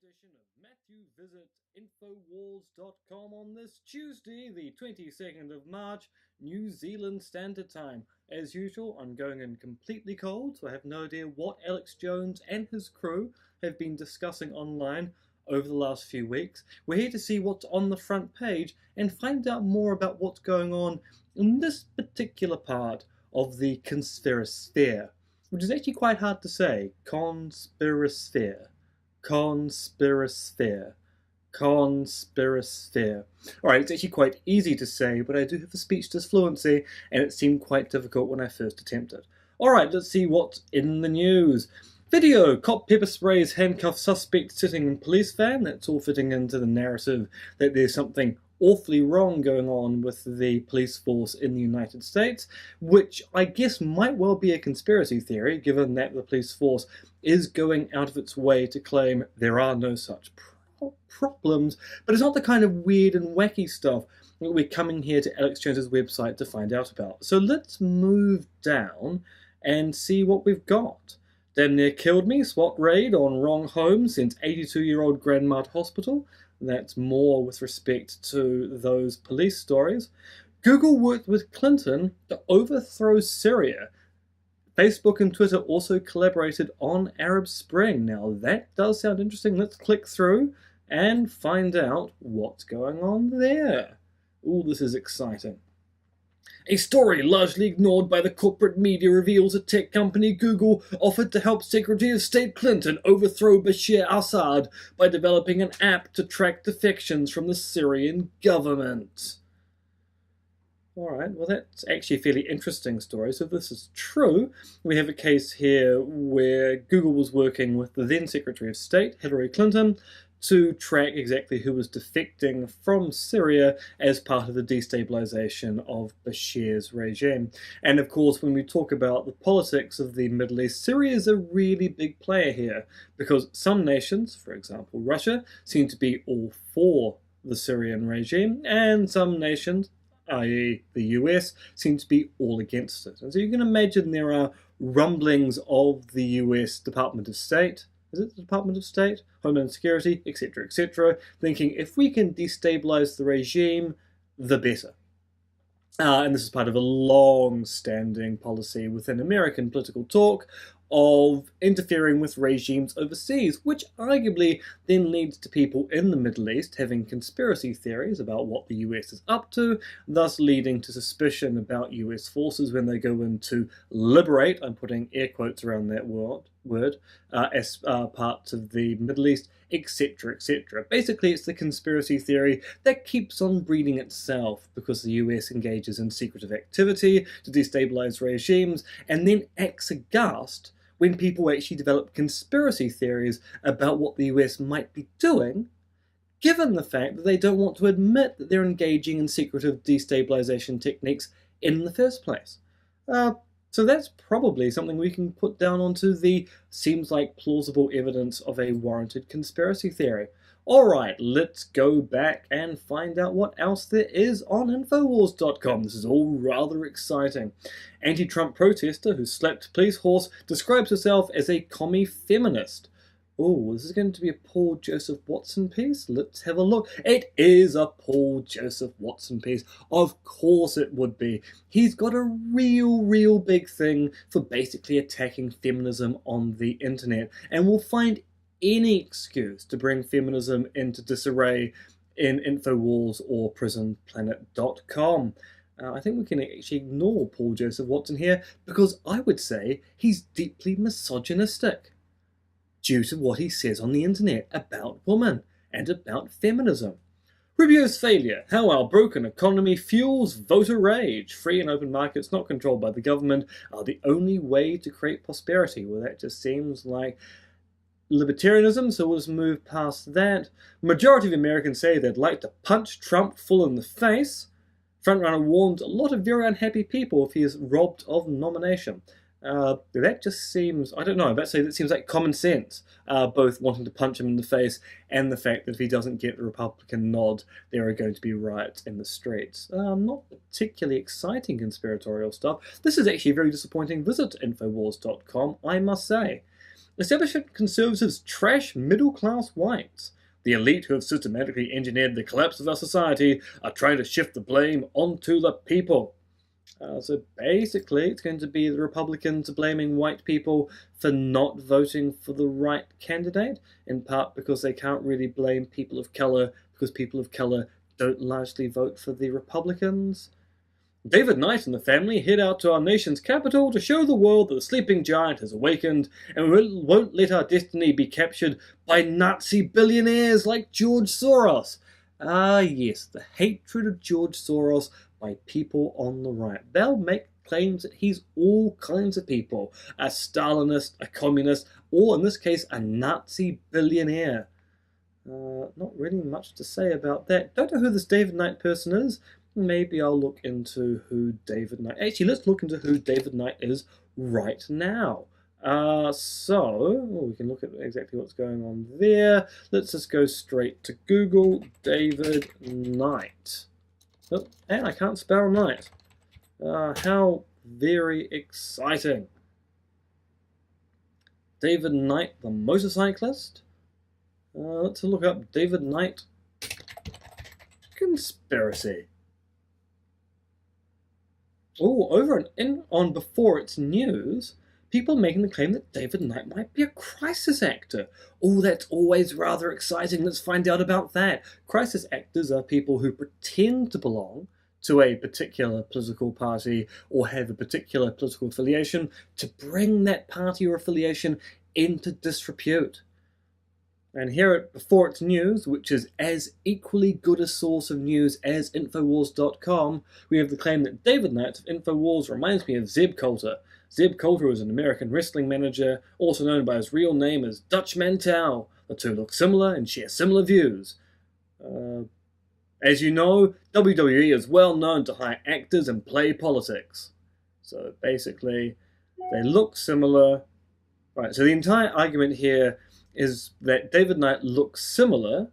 edition of Matthew Visits Infowars.com on this Tuesday, the 22nd of March, New Zealand Standard Time. As usual, I'm going in completely cold, so I have no idea what Alex Jones and his crew have been discussing online over the last few weeks. We're here to see what's on the front page and find out more about what's going on in this particular part of the conspirasphere, which is actually quite hard to say. Conspirasphere. Conspirasphere. Conspirasphere. Alright, it's actually quite easy to say, but I do have a speech fluency, and it seemed quite difficult when I first attempted. Alright, let's see what's in the news. Video, cop pepper sprays handcuffed suspect sitting in police van. That's all fitting into the narrative that there's something awfully wrong going on with the police force in the United States, which I guess might well be a conspiracy theory, given that the police force is going out of its way to claim there are no such problems, but it's not the kind of weird and wacky stuff that we're coming here to Alex Jones's website to find out about. So let's move down and see what we've got. Damn near killed me, SWAT raid on wrong home, sent 82-year-old grandma to hospital. That's more with respect to those police stories. Google worked with Clinton to overthrow Syria. Facebook and Twitter also collaborated on Arab Spring. Now that does sound interesting. Let's click through and find out what's going on there. Ooh, this is exciting. A story largely ignored by the corporate media reveals a tech company, Google, offered to help Secretary of State Clinton overthrow Bashar al-Assad by developing an app to track defections from the Syrian government. Alright, well that's actually a fairly interesting story. So if this is true, we have a case here where Google was working with the then Secretary of State, Hillary Clinton, to track exactly who was defecting from Syria as part of the destabilization of Bashar's regime. And of course, when we talk about the politics of the Middle East, Syria is a really big player here, because some nations, for example Russia, seem to be all for the Syrian regime, and some nations, i.e. the US, seem to be all against it. And so you can imagine there are rumblings of the US Department of State, is it the Department of State, Homeland Security, etc., thinking if we can destabilize the regime, the better. And this is part of a long-standing policy within American political talk of interfering with regimes overseas, which arguably then leads to people in the Middle East having conspiracy theories about what the US is up to, thus leading to suspicion about US forces when they go in to liberate, I'm putting air quotes around that word, as parts of the Middle East, etc., etc. Basically, it's the conspiracy theory that keeps on breeding itself because the US engages in secretive activity to destabilize regimes and then acts aghast when people actually develop conspiracy theories about what the US might be doing, given the fact that they don't want to admit that they're engaging in secretive destabilization techniques in the first place. So that's probably something we can put down onto the seems like plausible evidence of a warranted conspiracy theory. Alright, let's go back and find out what else there is on Infowars.com. This is all rather exciting. Anti-Trump protester who slapped police horse describes herself as a commie feminist. Oh, this is going to be a Paul Joseph Watson piece? Let's have a look. It is a Paul Joseph Watson piece. Of course it would be. He's got a real big thing for basically attacking feminism on the internet, and will find any excuse to bring feminism into disarray in Infowars or prisonplanet.com. I think we can actually ignore Paul Joseph Watson here, because I would say he's deeply misogynistic due to what he says on the internet about women and about feminism. Rubio's failure, how our broken economy fuels voter rage. Free and open markets not controlled by the government are the only way to create prosperity. Well, that just seems like libertarianism, so we'll just move past that. Majority of Americans say they'd like to punch Trump full in the face. Frontrunner warns a lot of very unhappy people if he is robbed of nomination. That just seems, I don't know, I'd say that seems like common sense, both wanting to punch him in the face and the fact that if he doesn't get the Republican nod, there are going to be riots in the streets. Not particularly exciting conspiratorial stuff. This is actually a very disappointing visit to Infowars.com, I must say. Establishment conservatives trash middle-class whites. The elite who have systematically engineered the collapse of our society are trying to shift the blame onto the people. So basically, it's going to be the Republicans blaming white people for not voting for the right candidate, in part because they can't really blame people of color, because people of color don't largely vote for the Republicans. David Knight and the family head out to our nation's capital to show the world that the sleeping giant has awakened, and we won't let our destiny be captured by Nazi billionaires like George Soros. Ah yes, the hatred of George Soros by people on the right. They'll make claims that he's all kinds of people. A Stalinist, a communist, or in this case, a Nazi billionaire. Not really much to say about that. Don't know who this David Knight person is. Maybe I'll look into who David Knight... Actually, let's look into who David Knight is right now. We can look at exactly what's going on there. Let's just go straight to Google. David Knight. Oh, and I can't spell Knight. How very exciting. David Knight, the motorcyclist. Let's look up David Knight conspiracy. Oh, over and on before it's news, people making the claim that David Knight might be a crisis actor. Oh, that's always rather exciting. Let's find out about that. Crisis actors are people who pretend to belong to a particular political party or have a particular political affiliation to bring that party or affiliation into disrepute. And here at Before It's News, which is as equally good a source of news as Infowars.com, we have the claim that David Knight of Infowars reminds me of Zeb Coulter. Zeb Coulter was an American wrestling manager, also known by his real name as Dutch Mantel. The two look similar and share similar views. As you know, WWE is well known to hire actors and play politics. So basically, they look similar. Right, so the entire argument here is that David Knight looks similar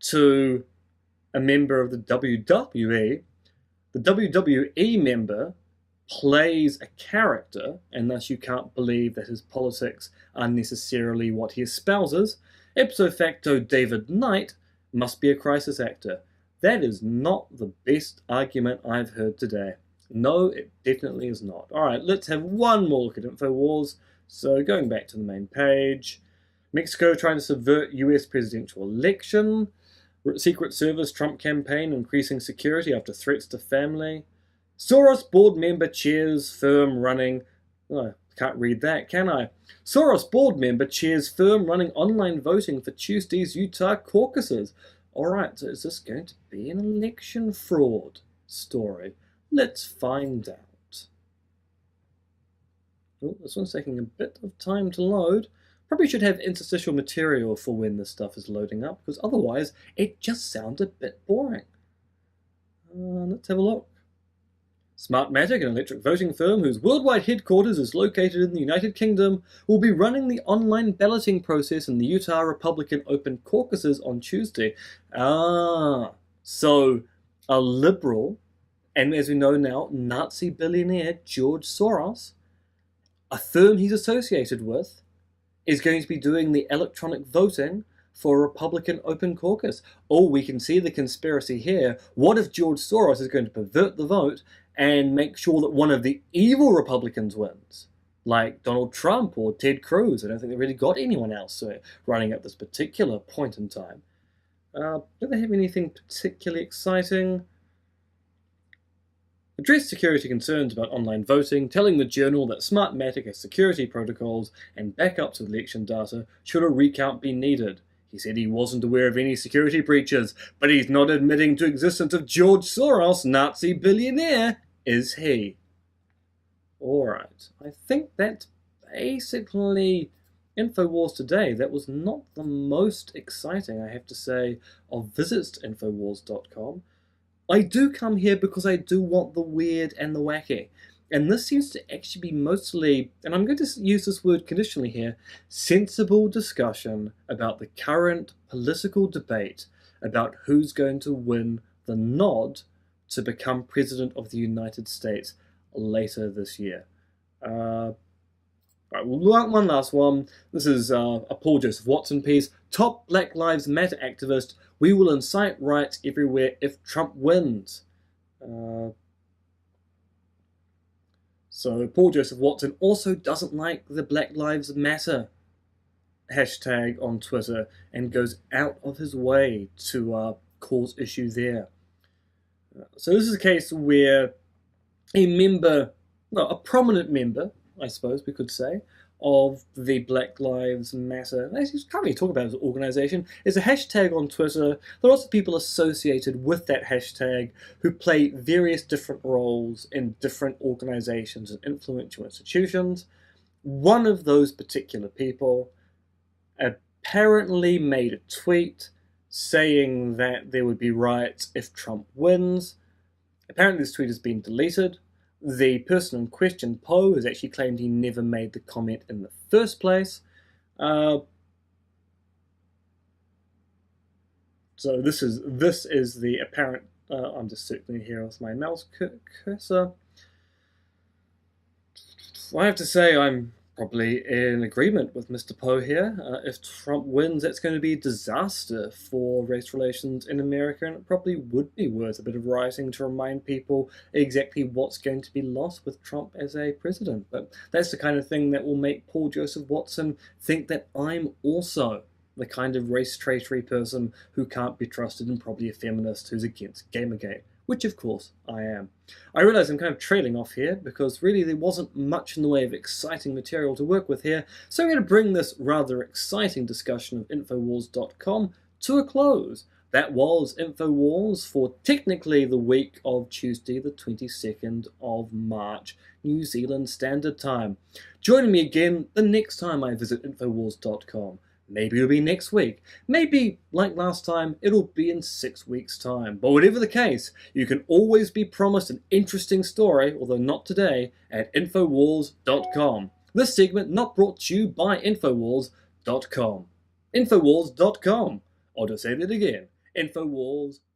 to a member of the WWE. The WWE member plays a character, and thus you can't believe that his politics are necessarily what he espouses. Ipso facto, David Knight must be a crisis actor. That is not the best argument I've heard today. No, it definitely is not. Alright, let's have one more look at Infowars. So going back to the main page. Mexico trying to subvert US presidential election. Secret Service Trump campaign increasing security after threats to family. Soros board member chairs firm running... Oh, can't read that, can I? Soros board member chairs firm running online voting for Tuesday's Utah caucuses. Alright, so is this going to be an election fraud story? Let's find out. Oh, this one's taking a bit of time to load. Probably should have interstitial material for when this stuff is loading up, because otherwise it just sounds a bit boring. Let's have a look. Smartmatic, an electric voting firm whose worldwide headquarters is located in the United Kingdom, will be running the online balloting process in the Utah Republican Open Caucuses on Tuesday. So a liberal, and as we know now, Nazi billionaire George Soros, a firm he's associated with, is going to be doing the electronic voting for a Republican open caucus. Oh, we can see the conspiracy here. What if George Soros is going to pervert the vote and make sure that one of the evil Republicans wins? Like Donald Trump or Ted Cruz. I don't think they really got anyone else running at this particular point in time. Do they have anything particularly exciting? Addressed security concerns about online voting, telling the Journal that Smartmatic has security protocols and backups of election data should a recount be needed. He said he wasn't aware of any security breaches, but he's not admitting to existence of George Soros, Nazi billionaire, is he? Alright, I think that's basically Infowars today. That was not the most exciting, I have to say, of visits to Infowars.com. I do come here because I do want the weird and the wacky. And this seems to actually be mostly, and I'm going to use this word conditionally here, sensible discussion about the current political debate about who's going to win the nod to become President of the United States later this year. Right, one last one. This is a Paul Joseph Watson piece. Top Black Lives Matter activist. We will incite riots everywhere if Trump wins. So Paul Joseph Watson also doesn't like the Black Lives Matter hashtag on Twitter and goes out of his way to cause issue there. So this is a case where a prominent member, I suppose we could say, of the Black Lives Matter, as you can't really talk about as an organization, is a hashtag on Twitter. There are lots of people associated with that hashtag who play various different roles in different organizations and influential institutions. One of those particular people apparently made a tweet saying that there would be riots if Trump wins. Apparently this tweet has been deleted. The person in question, Poe, has actually claimed he never made the comment in the first place. So this is the apparent. I'm just circling here with my mouse cursor. I have to say I'm probably in agreement with Mr. Poe here. If Trump wins, that's going to be a disaster for race relations in America, and it probably would be worth a bit of writing to remind people exactly what's going to be lost with Trump as a president. But that's the kind of thing that will make Paul Joseph Watson think that I'm also the kind of race traitory person who can't be trusted and probably a feminist who's against Gamergate, which of course I am. I realise I'm kind of trailing off here because really there wasn't much in the way of exciting material to work with here, so I'm going to bring this rather exciting discussion of Infowars.com to a close. That was Infowars for technically the week of Tuesday the 22nd of March, New Zealand Standard Time. Join me again the next time I visit Infowars.com. Maybe it'll be next week. Maybe, like last time, it'll be in 6 weeks' time. But whatever the case, you can always be promised an interesting story, although not today, at Infowars.com. This segment not brought to you by Infowars.com. Infowars.com. I'll just say that again. Infowars.com.